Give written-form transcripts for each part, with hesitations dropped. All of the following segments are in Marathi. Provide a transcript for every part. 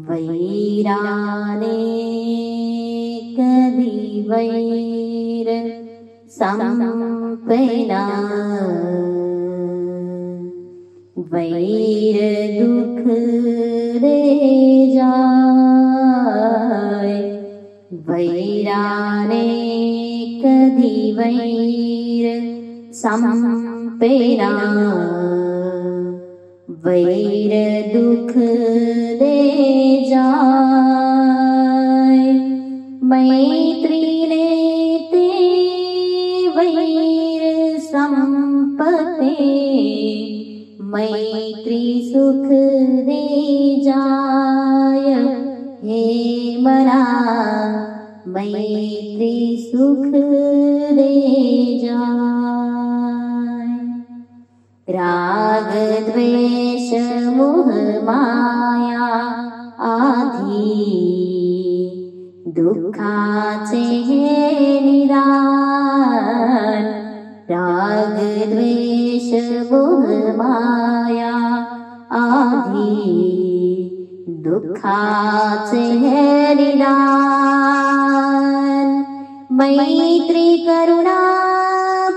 वैराने कधी वैर संपेना, वैर दुख दे जाय। वैराने कधी वैर संपेना, वैर दुख दे जाय। मैत्रीने ते वैर संपते, मैत्री सुख दे जाय। हे मना मैत्री सुख दे जाय। राग द्वेष मोह माया आधी, दुःखाचे हे निदान। राग द्वेष मोह माया आधी, दुःखाचे हे निदान। मैत्री करुणा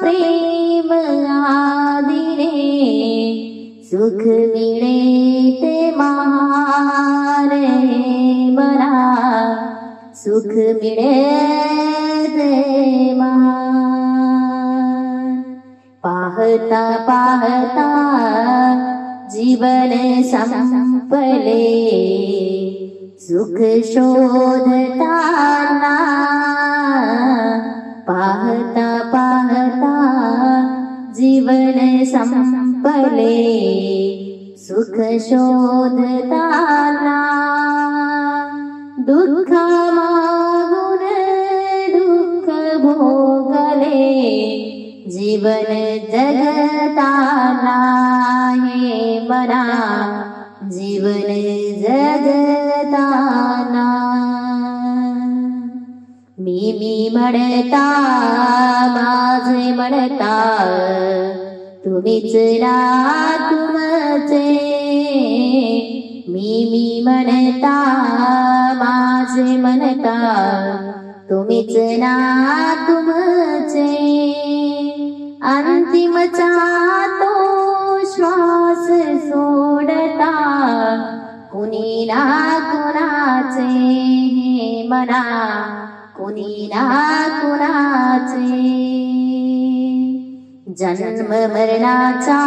प्रेम आदिने, सुख मिळे ते महान। मना सुख मिळे ते महान। पाहता पाहता जीवन संपले, सुख शोधताना। पाहता पाहता जीवन संपले, सुख शोधताना। दुःख मागून दुःख भोगले, जीवन जगताना। हे मना जीवन जगताना। मी म्हणता माझे म्हणता, तुम्हीच ना तुमचे। मी म्हणता माझे म्हणता, तुम्हीच ना तुमचे। अंतिमचा तो श्वास सोडता, कुणी ना कुणाचे। हे मना कुणी ना कुणाचे। जन्म मरणाचा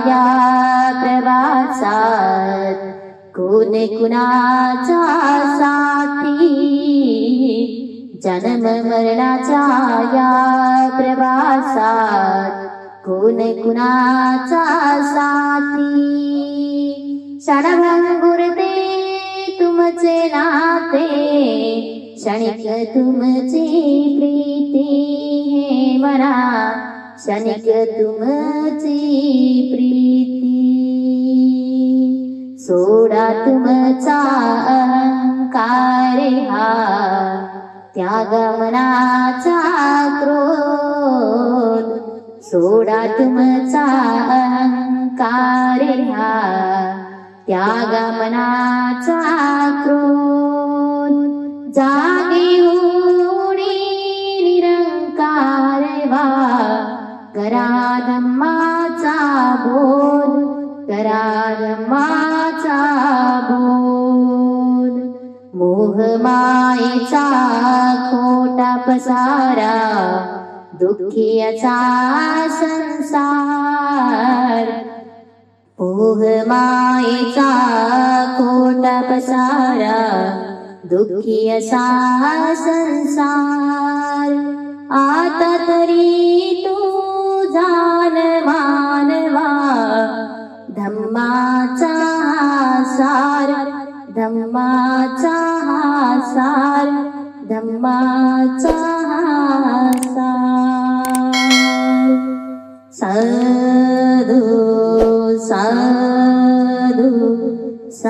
या प्रवासात, कोण कुणाचा साथी। जन्म मरणाचा या प्रवासात, कोण कुणाचा साथी। क्षणभंगुरते तुमचे नाते, क्षणिक तुमची प्रीती। हे मना क्षणिक तुमची प्रीती। सोडा तुमचा अहंकार हा, त्याग मनाचा क्रोध। सोडा तुमचा अहंकार हा, त्याग मनाचा क्रोध। जागे होणे निरंकार व्हा, करा धम्माचा बोध। करा धम्माचा बोध। मोह मायेचा खोटा पसारा, दुःखीचा संसार। मोह मायेचा खोटा पसारा, दुःखी असा संसार। आता तरी तू जाण मानवा, धम्माचा सार। धम्माचा सार, धम्माचा सार।